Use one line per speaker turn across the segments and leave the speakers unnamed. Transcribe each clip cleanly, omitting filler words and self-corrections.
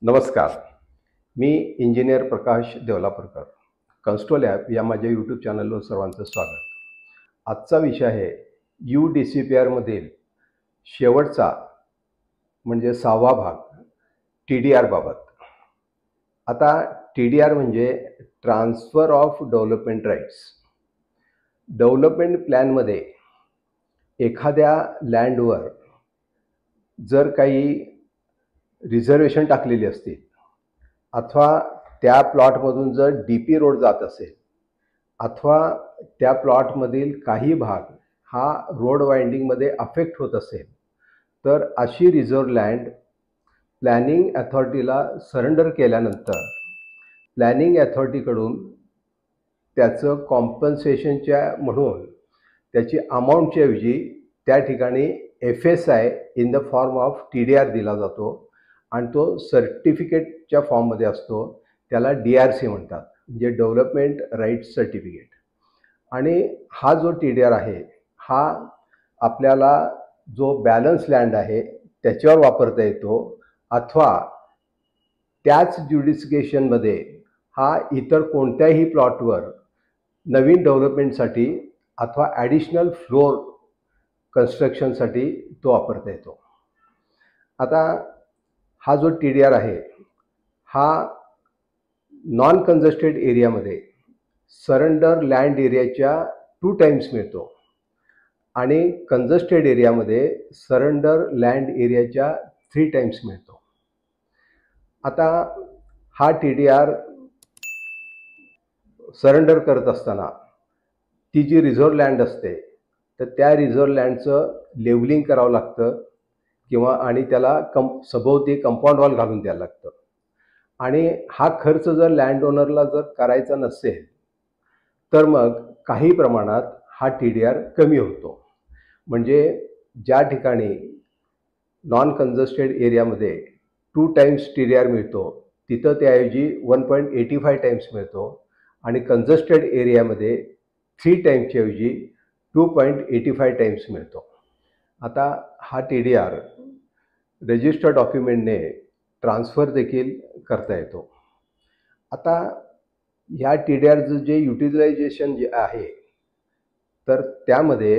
नमस्कार. मी इंजिनियर प्रकाश देवलापूरकर. कन्स्ट्रोल ॲप या माझ्या यूट्यूब चॅनलवर सर्वांचं स्वागत. आजचा विषय आहे UDCPR शेवटचा म्हणजे 6वा भाग TDR बाबत. आता TDR म्हणजे transfer of development rights. Development प्लॅनमध्ये एखाद्या लँडवर जर काही रिझर्वेशन टाकलेली असतील अथवा त्या प्लॉटमधून जर DP रोड जात असेल अथवा त्या प्लॉटमधील काही भाग हा रोड वाइंडिंगमध्ये अफेक्ट होत असेल तर अशी रिझर्व लँड प्लॅनिंग अथॉरिटीला सरेंडर केल्यानंतर प्लॅनिंग अथॉरिटीकडून त्याचं कॉम्पन्सेशनच्या म्हणून त्याची अमाऊंटच्या ऐवजी त्या ठिकाणी FSI in the form of TDR दिला जातो आणि तो सर्टिफिकेटच्या फॉर्ममध्ये असतो. त्याला DRC म्हणतात, म्हणजे डेव्हलपमेंट राईट्स सर्टिफिकेट. आणि हा जो TDR आहे हा आपल्याला जो बॅलन्स लँड आहे त्याच्यावर वापरता येतो अथवा त्याच ज्युडिफिकेशनमध्ये हा इतर कोणत्याही प्लॉटवर नवीन डेव्हलपमेंटसाठी अथवा ॲडिशनल फ्लोर कन्स्ट्रक्शनसाठी तो वापरता येतो. आता हा जो TDR आहे हा नॉन कंजस्टेड एरियामध्ये सरेंडर लँड एरियाच्या 2 टाइम्स मिळतो आणि कंजस्टेड एरियामध्ये सरेंडर लँड एरियाच्या 3 टाइम्स मिळतो. आता हा TDR सरेंडर करत असताना ती जी रिझर्व लँड असते तर त्या रिझर्व लँडचं लेवलिंग करावं लागतं किंवा आणि त्याला सभोवती कंपाऊंड वॉल घालून द्यायला लागतं. आणि हा खर्च जर लँड ओनरला जर करायचा नसेल तर मग काही प्रमाणात हा TDR कमी होतो. म्हणजे ज्या ठिकाणी नॉन कंजस्टेड एरियामध्ये 2 टाइम्स TDR मिळतो तिथं त्याऐवजी 1.85 टाइम्स मिळतो आणि कंजस्टेड एरियामध्ये 3 टाइम्सच्या ऐवजी 2.85 टाइम्स मिळतो. आता हा TDR रजिस्टर डॉक्युमेंटने ट्रान्सफर देखील करता येतो. आता ह्या TDRचं जे युटिलायझेशन जे आहे तर त्यामध्ये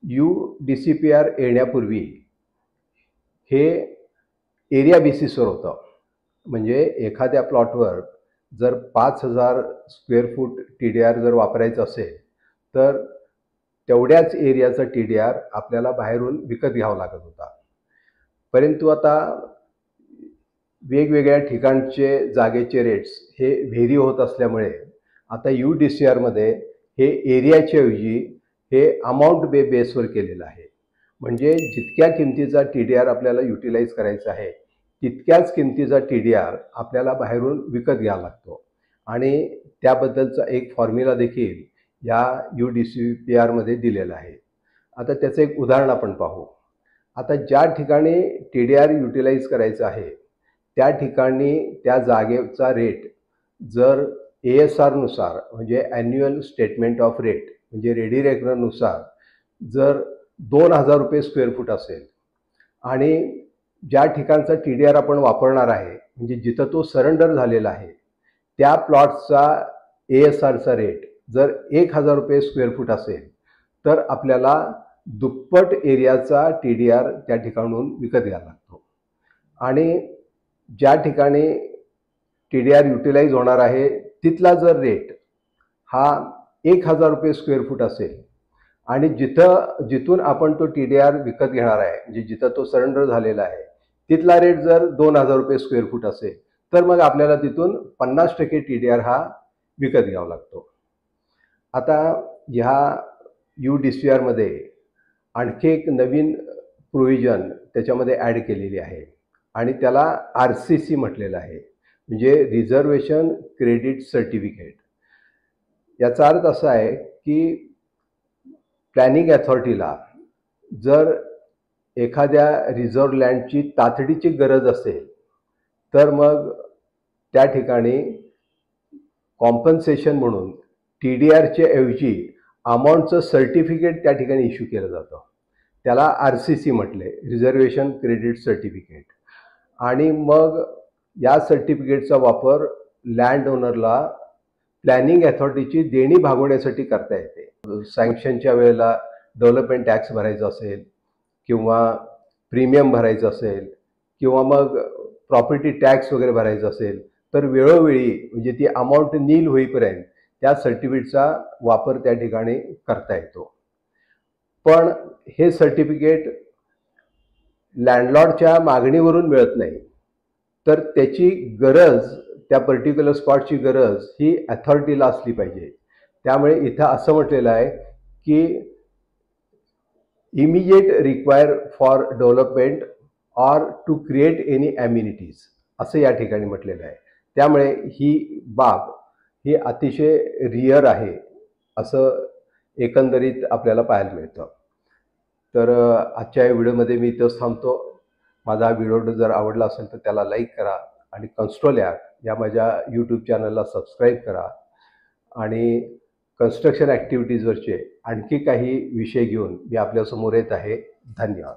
UDCPR येण्यापूर्वी हे एरिया बेसिसवर होतं. म्हणजे एखाद्या प्लॉटवर जर 5000 स्क्वेअर फूट TDR जर वापरायचं असेल तर तेवढ्याच एरियाचा TDR आपल्याला बाहेरून विकत घ्यावा लागत होता. परंतु आता वेगवेगळ्या ठिकाणचे जागेचे रेट्स हे व्हेरी होत असल्यामुळे आता UDCRमध्ये हे एरियाच्या ऐवजी हे अमाऊंट बेसवर केलेलं आहे. म्हणजे जितक्या किमतीचा TDR आपल्याला युटिलाइज करायचा आहे तितक्याच किमतीचा TDR आपल्याला बाहेरून विकत घ्यावा लागतो आणि त्याबद्दलचा एक फॉर्म्युला देखील या UDCPRमध्ये दिलेला आहे. आता त्याचं एक उदाहरण आपण पाहू. आता ज्या ठिकाणी TDR युटिलाइज करायचं आहे त्या ठिकाणी त्या जागेचा रेट जर ASR नुसार म्हणजे ॲन्युअल स्टेटमेंट ऑफ रेट म्हणजे रेडी रेकनरनुसार जर 2000 रुपये स्क्वेअर फूट असेल आणि ज्या ठिकाणचा TDR आपण वापरणार आहे म्हणजे जिथं तो सरेंडर झालेला आहे त्या प्लॉटचा ASRचा रेट जर 1000 रुपये स्क्वेअर फूट असेल तर आपल्याला दुप्पट एरियाचा TDR त्या ठिकाणून विकत घ्यावा लागतो. आणि ज्या ठिकाणी TDR युटिलाइज होणार आहे तिथला जर रेट हा 1000 रुपये स्क्वेअर फूट असेल आणि जिथून आपण तो TDR विकत घेणार आहे म्हणजे जिथं तो सरेंडर झालेला आहे तिथला रेट जर 2000 रुपये स्क्वेअर फूट असेल तर मग आपल्याला तिथून 50% TDR हा विकत घ्यावा लागतो. आता ह्या UDCPRमध्ये आणखी एक नवीन प्रोव्हिजन त्याच्यामध्ये ॲड केलेली आहे आणि त्याला RCC म्हटलेलं आहे, म्हणजे रिझर्वेशन क्रेडिट सर्टिफिकेट. याचा अर्थ असा आहे की प्लॅनिंग अथॉरिटीला जर एखाद्या रिझर्व लँडची तातडीची गरज असेल तर मग त्या ठिकाणी कॉम्पन्सेशन म्हणून TDRच्या ऐवजी अमाऊंटचं सर्टिफिकेट त्या ठिकाणी इश्यू केलं जातं. त्याला RCC म्हटले, रिझर्वेशन क्रेडिट सर्टिफिकेट. आणि मग या सर्टिफिकेटचा वापर लँड ओनरला प्लॅनिंग अथॉरिटीची देणी भागवण्यासाठी करता येते. सँक्शनच्या वेळेला डेव्हलपमेंट टॅक्स भरायचा असेल किंवा प्रीमियम भरायचं असेल किंवा मग प्रॉपर्टी टॅक्स वगैरे भरायचा असेल तर वेळोवेळी म्हणजे ती अमाऊंट नील होईपर्यंत त्या सर्टिफिकेटचा वापर त्या ठिकाणी करता येतो. पण हे सर्टिफिकेट लँडलॉर्डच्या मागणीवरून मिळत नाही, तर त्याची गरज, त्या पर्टिक्युलर स्पॉटची गरज ही अथॉरिटीला असली पाहिजे. त्यामुळे इथं असं म्हटलेलं आहे की immediate require for development or to create any amenities असं या ठिकाणी म्हटलेलं आहे. त्यामुळे ही बाब ही अतिशय रिअर आहे असं एकंदरीत आपल्याला पाहायला मिळतं. तर आजच्या या व्हिडिओमध्ये मी इथंच थांबतो. माझा व्हिडिओ जर आवडला असेल तर त्याला लाईक करा आणि कन्स्ट्रोलॅब या माझ्या यूट्यूब चॅनलला सबस्क्राईब करा आणि कन्स्ट्रक्शन ॲक्टिव्हिटीजवरचे आणखी काही विषय घेऊन मी आपल्यासमोर येत आहे. धन्यवाद.